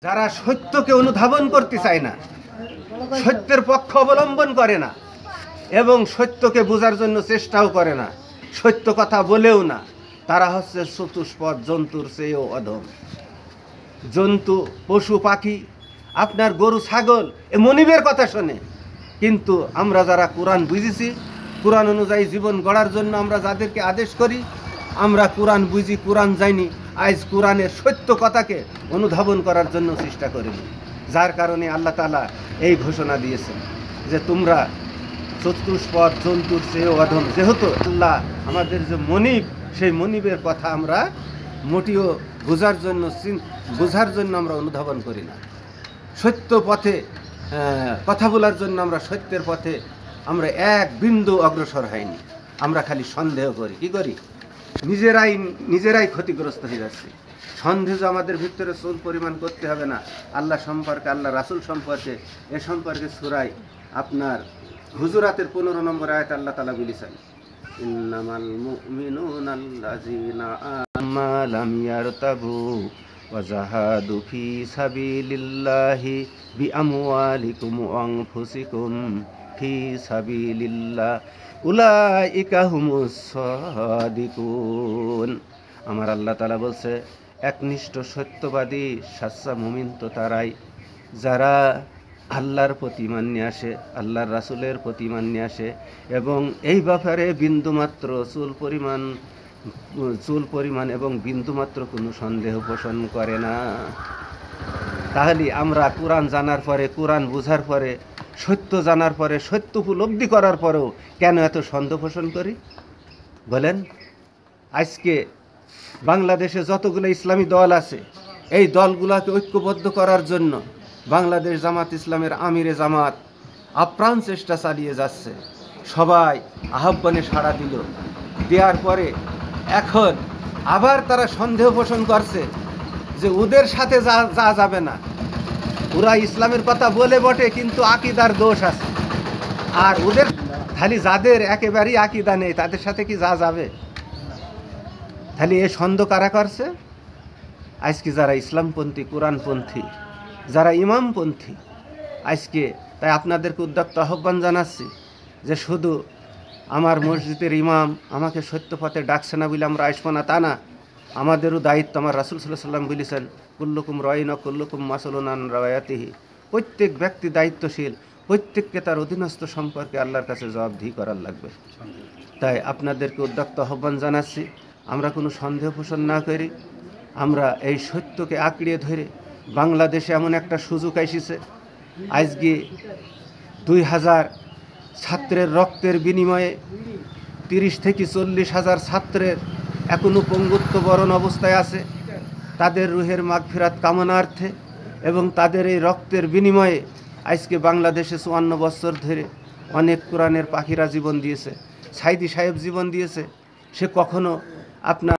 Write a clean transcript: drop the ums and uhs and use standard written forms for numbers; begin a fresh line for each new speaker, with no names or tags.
যারা সত্যকে অনুধাবন করতে চায় না, সত্যের পক্ষ অবলম্বন করে না এবং সত্যকে বোঝার জন্য চেষ্টাও করে না, সত্য কথা বলেও না, তারা হচ্ছে চতুষ্পদ জন্তুর চেয়েও অধম। জন্তু, পশু পাখি, আপনার গরু ছাগল এ মনিবের কথা শোনে, কিন্তু আমরা যারা কোরআন বুঝেছি, কোরআন অনুযায়ী জীবন গড়ার জন্য আমরা যাদেরকে আদেশ করি, আমরা কোরআন বুঝি, কোরআন জানি, আজ কোরআনের সত্য কথাকে অনুধাবন করার জন্য চেষ্টা করিনি। যার কারণে আল্লাহ তাআলা এই ঘোষণা দিয়েছেন যে তোমরা চতুষ্পদ জন্তুর চেয়েও অধম। যেহেতু আল্লাহ আমাদের যে মনিব, সেই মনিবের কথা আমরা মোটিও বোঝার জন্য আমরা অনুধাবন করি না। সত্য পথে কথা বলার জন্য আমরা সত্যের পথে আমরা এক বিন্দু অগ্রসর হয়নি। আমরা খালি সন্দেহ করি। কি করি? নিজেরাই ক্ষতিগ্রস্ত হয়ে যাচ্ছি। সন্দেহ আমাদের ভিতরে চুল পরিমাণ করতে হবে না। আল্লাহ সম্পর্কে, আল্লাহ রাসূল সম্পর্কে, এ সম্পর্কে সূরা আপনার হুজুরাতের 15 নম্বর আয়াত আল্লাহ তাআলা বলেছেন, ইন্নামাল মুমিনুনা আল্লাযীনা আমানু লাম ইয়ারতাবু ওয়া জাহাদু ফি সাবিলিল্লাহি বিআমওয়ালিকুম ওয়া আনফুসিকুম ফি সাবিলিল্লাহ উলাইকা হুমুস সাদিকুন। আমার আল্লাহ তাআলা বলছে, একনিষ্ঠ সত্যবাদী সাচ্চা মুমিন তো তারাই যারা আল্লাহর প্রতি মান্য আসে, আল্লাহর রাসূলের প্রতি মান্য আসে এবং এই ব্যাপারে বিন্দুমাত্র চুল পরিমাণ এবং বিন্দুমাত্র কোনো সন্দেহ পোষণ করে না। তাহলে আমরা কোরআন জানার পরে, কোরআন বোঝার পরে, সত্য জানার পরে, সত্য উপলব্ধি করার পরেও কেন এত সন্দেহ পোষণ করি বলেন? আজকে বাংলাদেশে যতগুলো ইসলামী দল আছে, এই দলগুলোকে ঐক্যবদ্ধ করার জন্য বাংলাদেশ জামাত ইসলামের আমিরে জামাত আপ্রাণ চেষ্টা চালিয়ে যাচ্ছে। সবাই আহ্বানে সাড়া দিল, দেওয়ার পরে এখন আবার তারা সন্দেহ পোষণ করছে যে ওদের সাথে যা যাবে না। ওরা ইসলামের কথা বলে বটে, কিন্তু আকীদার দোষ আছে। আর ওদের খালি যাদের একেবারেই আকীদা নেই তাদের সাথে কি যা যাবে? তাহলে এ সন্দেহ কারা করছে? আজকে যারা ইসলামপন্থী, কোরআনপন্থী, যারা ইমামপন্থী, আজকে তাই আপনাদেরকে উদ্যোক্ত আহ্বান জানাচ্ছি যে শুধু আমার মসজিদের ইমাম আমাকে সত্য পথে ডাকছে না বলে আমরা আসবো না তা না। আমাদেরও দায়িত্ব। আমার রাসূল সাল্লাল্লাহু আলাইহি ওয়াসাল্লাম বলেছেন, কুল্লুকুম রাইন ওয়া কুল্লুকুম মাসউলুন আন রাওয়ায়াতিহি। প্রত্যেক ব্যক্তি দায়িত্বশীল, প্রত্যেককে তার অধীনস্থ সম্পর্কে আল্লাহর কাছে জবাবদিহি করার লাগবে। তাই আপনাদেরকে উদ্যোক্ত আহ্বান জানাচ্ছি, আমরা কোনো সন্দেহ পোষণ না করি, আমরা এই সত্যকে আঁকড়িয়ে ধরে বাংলাদেশে এমন একটা সুযোগ এসেছে, আজকে 2000 ছাত্রের রক্তের বিনিময়ে 30 থেকে 40 হাজার ছাত্রের এখনও পঙ্গুত্ব বরণ অবস্থায় আছে। তাদের রুহের মাগফিরাত কামনার্থে এবং তাদের এই রক্তের বিনিময়ে আজকে বাংলাদেশে 54 বছর ধরে অনেক কোরআনের পাখিরা জীবন দিয়েছে। সাইদি সাহেব জীবন দিয়েছে। সে কখনো আপনার